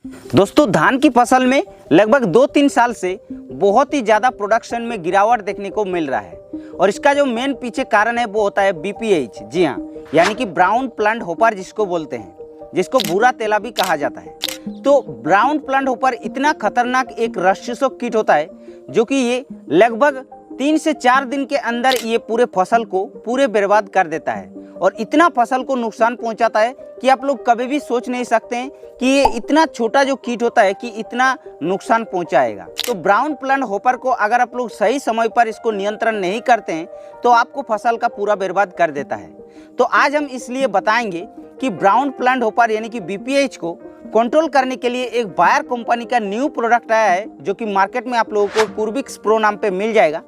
दोस्तों, धान की फसल में लगभग 2-3 साल से बहुत ही ज़्यादा प्रोडक्शन में गिरावट देखने को मिल रहा है और इसका जो मेन पीछे कारण है वो होता है बीपीएच। जी हाँ, यानी कि ब्राउन प्लांट होपर जिसको बोलते हैं, जिसको भूरा तेला भी कहा जाता है। तो ब्राउन प्लांट होपर इतना खतरनाक एक रस चूसक कीट होता है जो कि ये लगभग 3 से 4 दिन के अंदर ये पूरे फसल को पूरे बर्बाद कर देता है और इतना फसल को नुकसान पहुंचाता है कि आप लोग कभी भी सोच नहीं सकते हैं कि ये इतना छोटा जो कीट होता है कि इतना नुकसान पहुंचाएगा। तो ब्राउन प्लांट होपर को अगर आप लोग सही समय पर इसको नियंत्रण नहीं करते हैं तो आपको फसल का पूरा बर्बाद कर देता है। तो आज हम इसलिए बताएंगे कि ब्राउन प्लांट होपर यानी कि बीपीएच को कंट्रोल करने के लिए एक बायर कंपनी का न्यू प्रोडक्ट आया है जो कि मार्केट में आप लोगों को कुर्बिक्स प्रो नाम पे मिल जाएगा।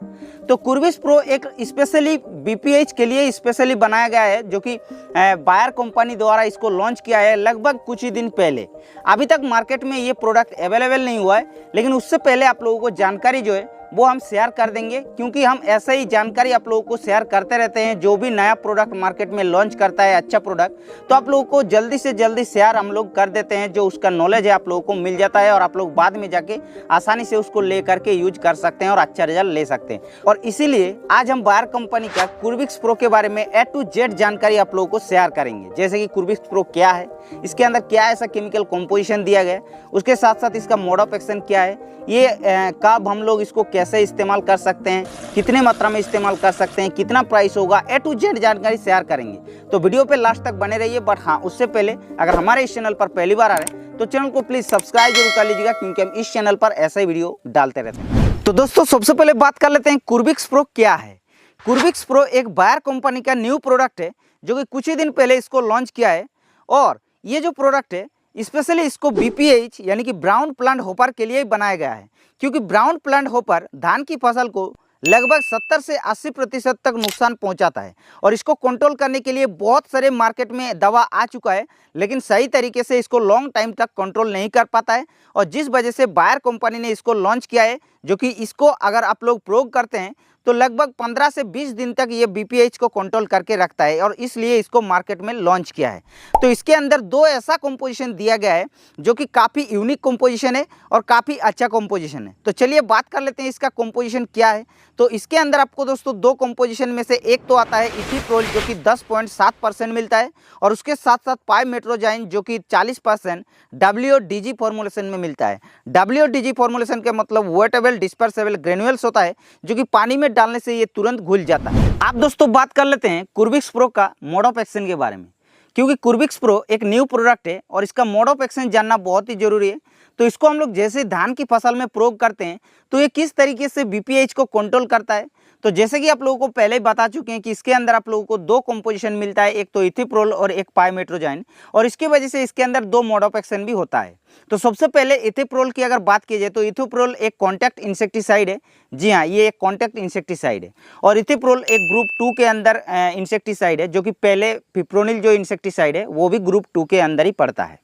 तो कुर्बिक्स प्रो एक स्पेशली बीपीएच के लिए स्पेशली बनाया गया है जो कि बायर कंपनी द्वारा इसको लॉन्च किया है लगभग कुछ ही दिन पहले। अभी तक मार्केट में ये प्रोडक्ट अवेलेबल नहीं हुआ है, लेकिन उससे पहले आप लोगों को जानकारी जो है वो हम शेयर कर देंगे, क्योंकि हम ऐसा ही जानकारी आप लोगों को शेयर करते रहते हैं। जो भी नया प्रोडक्ट मार्केट में लॉन्च करता है अच्छा प्रोडक्ट, तो आप लोगों को जल्दी से जल्दी शेयर हम लोग कर देते हैं। जो उसका नॉलेज है आप लोगों को मिल जाता है और आप लोग बाद में जाके आसानी से उसको ले करके यूज कर सकते हैं और अच्छा रिजल्ट ले सकते हैं। और इसीलिए आज हम बायर कंपनी का कुर्बिक्स प्रो के बारे में A to Z जानकारी आप लोगों को शेयर करेंगे। जैसे कि कुर्बिक्स प्रो क्या है, इसके अंदर क्या ऐसा केमिकल कंपोजिशन दिया गया है, उसके साथ साथ इसका मोड ऑफ एक्शन क्या है, ये कब हम लोग इसको कैसे इस्तेमाल कर सकते हैं, कितने मात्रा में इस्तेमाल कर सकते हैं, कितना प्राइस होगा, A to Z जानकारी शेयर करेंगे। तो वीडियो पे लास्ट तक बने रहिए। बट हाँ, उससे पहले अगर हमारे इस चैनल पर पहली बार आ रहे हैं तो चैनल को प्लीज सब्सक्राइब जरूर कर लीजिएगा, क्योंकि हम इस चैनल पर ऐसा ही वीडियो डालते रहते हैं। तो दोस्तों, सबसे पहले बात कर लेते हैं कुर्बिक्स प्रो क्या है। कुर्बिक्स प्रो एक बायर कंपनी का न्यू प्रोडक्ट है जो कि कुछ ही दिन पहले इसको लॉन्च किया है। और ये जो प्रोडक्ट है स्पेशली इसको बीपीएच यानी कि ब्राउन प्लांट होपर के लिए ही बनाया गया है, क्योंकि ब्राउन प्लांट होपर धान की फसल को लगभग 70 से 80% तक नुकसान पहुंचाता है। और इसको कंट्रोल करने के लिए बहुत सारे मार्केट में दवा आ चुका है, लेकिन सही तरीके से इसको लॉन्ग टाइम तक कंट्रोल नहीं कर पाता है। और जिस वजह से बायर कंपनी ने इसको लॉन्च किया है, जो कि इसको अगर आप लोग प्रयोग करते हैं तो लगभग 15 से 20 दिन तक ये बीपीएच को कंट्रोल करके रखता है और इसलिए इसको मार्केट में लॉन्च किया है। तो इसके अंदर 2 ऐसा कंपोजिशन दिया गया है जो कि काफ़ी यूनिक कंपोजिशन है और काफ़ी अच्छा कंपोजिशन है। तो चलिए बात कर लेते हैं इसका कंपोजिशन क्या है। तो इसके अंदर आपको दोस्तों 2 कंपोजिशन में से एक तो आता है इथिप्रोल जो कि 10.7% मिलता है, और उसके साथ साथ पाइमेट्रोजाइन जो कि 40% WDG फॉर्मुलेशन में मिलता है। WDG फॉर्मुलेशन का मतलब वेटेबल डिस्पर्सेबल ग्रेन्यूल्स होता है, जो कि पानी में डालने से ये तुरंत घुल जाता है। आप दोस्तों बात कर लेते हैं कुर्बिक्स प्रो का मोड ऑफ एक्शन के बारे में, क्योंकि कुर्बिक्स प्रो एक न्यू प्रोडक्ट है और इसका मोड ऑफ एक्शन जानना बहुत ही जरूरी है। तो इसको हम लोग जैसे धान की फसल में प्रयोग करते हैं तो ये किस तरीके से बीपीएच को कंट्रोल करता है। तो जैसे कि आप लोगों को पहले ही बता चुके हैं कि इसके अंदर आप लोगों को 2 कंपोजिशन मिलता है, एक तो इथिप्रोल और एक पाइमेट्रोजाइन, और इसकी वजह से इसके अंदर 2 मोड ऑफ एक्शन भी होता है। तो सबसे पहले इथिप्रोल की अगर बात की जाए तो इथिप्रोल एक कॉन्टैक्ट इंसेक्टिसाइड है। जी हाँ, ये एक कॉन्टैक्ट इंसेक्टिसाइड है और इथिप्रोल एक ग्रुप 2 के अंदर इंसेक्टिसाइड है, जो कि पहले पिप्रोनिल जो इंसेक्टिसाइड है वो भी ग्रुप 2 के अंदर ही पड़ता है।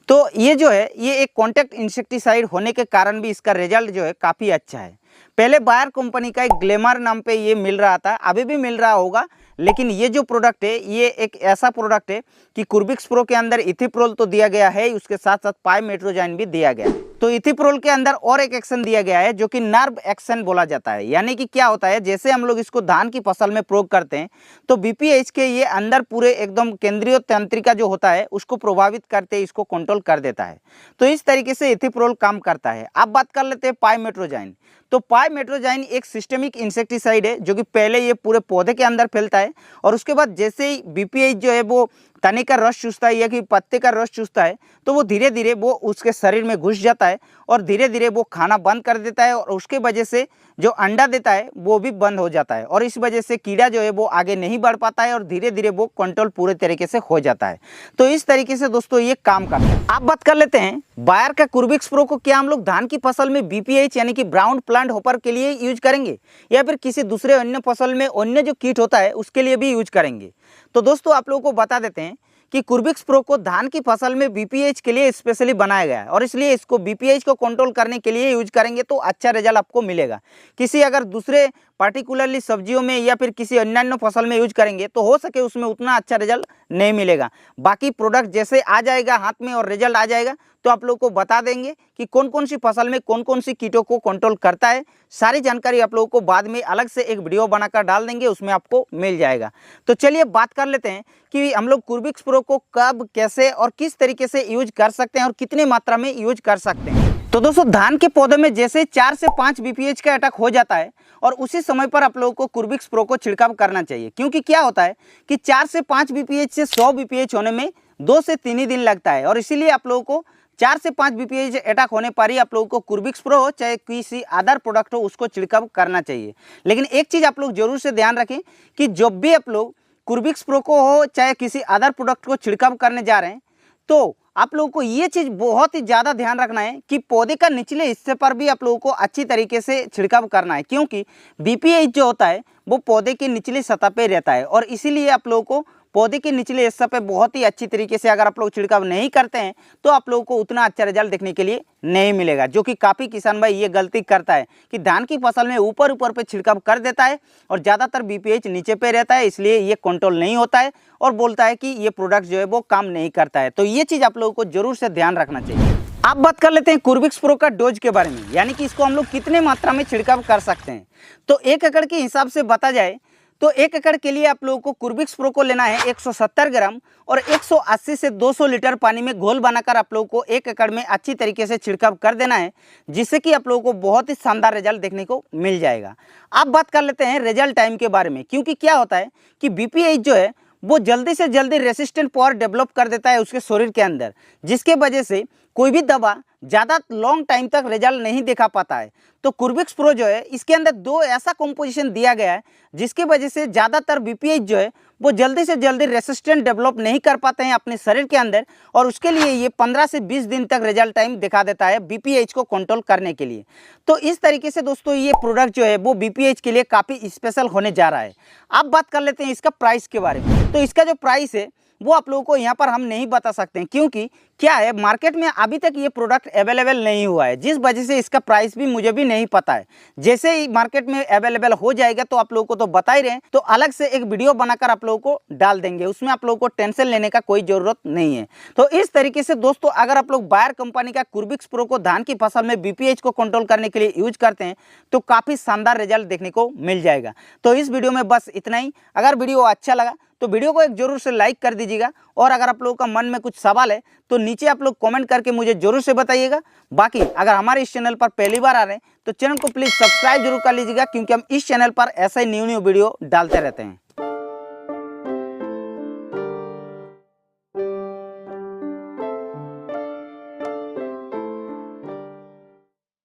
तो ये जो है ये एक कॉन्टैक्ट इंसेक्टिसाइड होने के कारण भी इसका रिजल्ट जो है काफ़ी अच्छा है। पहले बायर कंपनी का एक ग्लेमर नाम पे ये मिल रहा था, अभी भी मिल रहा होगा, लेकिन ये जो प्रोडक्ट है ये एक ऐसा प्रोडक्ट है कि कुर्बिक्स प्रो के अंदर इथिप्रोल तो दिया गया है, उसके साथ साथ पाइमेट्रोजाइन भी दिया गया है। तो इथिप्रोल के अंदर और एक एक्शन दिया गया है जो कि नर्व एक्शन बोला जाता है। यानी कि क्या होता है, जैसे हम लोग इसको धान की फसल में प्रयोग करते हैं तो बीपीएच के ये अंदर पूरे एकदम केंद्रीय तंत्रिका जो होता है उसको प्रभावित करते इसको कंट्रोल कर देता है। तो इस तरीके से इथिप्रोल काम करता है। अब बात कर लेते हैं पाइमेट्रोजाइन। तो पाइमेट्रोजाइन एक सिस्टेमिक इंसेक्टिसाइड है जो कि पहले ये पूरे पौधे के अंदर फैलता है और उसके बाद जैसे ही बीपीएच जो है वो तने का रस चूसता है या कि पत्ते का रस चूसता है तो वो धीरे धीरे वो उसके शरीर में घुस जाता है और धीरे धीरे वो खाना बंद कर देता है और उसके वजह से जो अंडा देता है वो भी बंद हो जाता है और इस वजह से कीड़ा जो है वो आगे नहीं बढ़ पाता है और धीरे धीरे वो कंट्रोल पूरे तरीके से हो जाता है। तो इस तरीके से दोस्तों ये काम करता है। आप बात कर लेते हैं बायर का कुर्बिक्स प्रो को क्या हम लोग धान की फसल में बीपीएच यानी कि ब्राउन प्लांट होपर के लिए यूज करेंगे या फिर किसी दूसरे अन्य फसल में अन्य जो कीट होता है उसके लिए भी यूज करेंगे। तो दोस्तों आप लोगों को बता देते हैं कि कुर्बिक्स प्रो को धान की फसल में बीपीएच के लिए स्पेशली बनाया गया है और इसलिए इसको बीपीएच को कंट्रोल करने के लिए यूज करेंगे तो अच्छा रिजल्ट आपको मिलेगा। किसी अगर दूसरे पार्टिकुलरली सब्जियों में या फिर किसी अन्य फसल में यूज करेंगे तो हो सके उसमें उतना अच्छा रिजल्ट नहीं मिलेगा। बाकी प्रोडक्ट जैसे आ जाएगा हाथ में और रिजल्ट आ जाएगा तो आप लोगों को बता देंगे कि कौन कौन सी फसल में कौन कौन सी कीटों को कंट्रोल करता है। सारी जानकारी आप लोगों को बाद में अलग से एक वीडियो बनाकर डाल देंगे, उसमें आपको मिल जाएगा। तो चलिए बात कर लेते हैं कि हम लोग कुर्बिक्स प्रो को कब, कैसे और किस तरीके से यूज कर सकते हैं और कितने मात्रा में यूज कर सकते हैं। तो दोस्तों, धान के पौधे में जैसे 4 से 5 बीपीएच का अटैक हो जाता है और उसी समय पर आप लोगों को कुर्बिक्स प्रो को छिड़काव करना चाहिए, क्योंकि क्या होता है कि 4 से 5 बीपीएच से 100 बीपीएच होने में 2 से 3 ही दिन लगता है। और इसीलिए आप लोगों को 4 से 5 बीपीएच अटैक होने पर ही आप लोगों को कुर्बिक्स प्रो हो चाहे किसी अदर प्रोडक्ट हो उसको छिड़काव करना चाहिए। लेकिन एक चीज़ आप लोग जरूर से ध्यान रखें कि जब भी आप लोग कुर्बिक्स प्रो को हो चाहे किसी अदर प्रोडक्ट को छिड़काव करने जा रहे हैं तो आप लोगों को ये चीज़ बहुत ही ज़्यादा ध्यान रखना है कि पौधे का निचले हिस्से पर भी आप लोगों को अच्छी तरीके से छिड़काव करना है, क्योंकि बीपीएच जो होता है वो पौधे की निचली सतह पे रहता है। और इसीलिए आप लोगों को पौधे के निचले हिस्से पे बहुत ही अच्छी तरीके से अगर आप लोग छिड़काव नहीं करते हैं तो आप लोगों को उतना अच्छा रिजल्ट देखने के लिए नहीं मिलेगा, जो कि काफ़ी किसान भाई ये गलती करता है कि धान की फसल में ऊपर ऊपर पे छिड़काव कर देता है और ज़्यादातर बीपीएच नीचे पे रहता है, इसलिए ये कंट्रोल नहीं होता है और बोलता है कि ये प्रोडक्ट जो है वो काम नहीं करता है। तो ये चीज़ आप लोगों को जरूर से ध्यान रखना चाहिए। आप बात कर लेते हैं कुर्बिक्स प्रो का डोज के बारे में, यानी कि इसको हम लोग कितने मात्रा में छिड़काव कर सकते हैं। तो 1 एकड़ के हिसाब से बता जाए तो 1 एकड़ के लिए आप लोगों को कुर्बिक्स प्रो को लेना है 170 ग्राम और 180 से 200 लीटर पानी में घोल बनाकर आप लोगों को 1 एकड़ में अच्छी तरीके से छिड़काव कर देना है, जिससे कि आप लोगों को बहुत ही शानदार रिजल्ट देखने को मिल जाएगा। अब बात कर लेते हैं रिजल्ट टाइम के बारे में, क्योंकि क्या होता है कि बीपीएच जो है वो जल्दी से जल्दी रेसिस्टेंट पावर डेवलप कर देता है उसके शरीर के अंदर, जिसके वजह से कोई भी दवा ज़्यादा लॉन्ग टाइम तक रिजल्ट नहीं दिखा पाता है। तो कुर्बिक्स प्रो जो है इसके अंदर 2 ऐसा कंपोजिशन दिया गया है जिसके वजह से ज़्यादातर बीपीएच जो है वो जल्दी से जल्दी रेसिस्टेंट डेवलप नहीं कर पाते हैं अपने शरीर के अंदर, और उसके लिए ये 15 से 20 दिन तक रिजल्ट टाइम दिखा देता है बीपीएच को कंट्रोल करने के लिए। तो इस तरीके से दोस्तों ये प्रोडक्ट जो है वो बीपीएच के लिए काफ़ी स्पेशल होने जा रहा है। अब बात कर लेते हैं इसका प्राइस के बारे में। तो इसका जो प्राइस है वो आप लोगों को यहाँ पर हम नहीं बता सकते हैं, क्योंकि क्या है मार्केट में अभी तक ये प्रोडक्ट अवेलेबल नहीं हुआ है, जिस वजह से इसका प्राइस भी मुझे भी नहीं पता है। जैसे ही मार्केट में अवेलेबल हो जाएगा तो आप लोगों को तो बता ही रहे हैं, तो अलग से एक वीडियो बनाकर आप लोगों को डाल देंगे, उसमें आप लोगों को टेंशन लेने का कोई ज़रूरत नहीं है। तो इस तरीके से दोस्तों अगर आप लोग बायर कंपनी का कुर्बिक्स प्रो को धान की फसल में बीपीएच को कंट्रोल करने के लिए यूज करते हैं तो काफ़ी शानदार रिजल्ट देखने को मिल जाएगा। तो इस वीडियो में बस इतना ही। अगर वीडियो अच्छा लगा तो वीडियो को एक जरूर से लाइक कर दीजिएगा, और अगर आप लोगों का मन में कुछ सवाल है तो नीचे आप लोग कमेंट करके मुझे जरूर से बताइएगा। बाकी अगर हमारे इस चैनल पर पहली बार आ रहे हैं तो चैनल को प्लीज़ सब्सक्राइब जरूर कर लीजिएगा, क्योंकि हम इस चैनल पर ऐसे ही न्यू वीडियो डालते रहते हैं।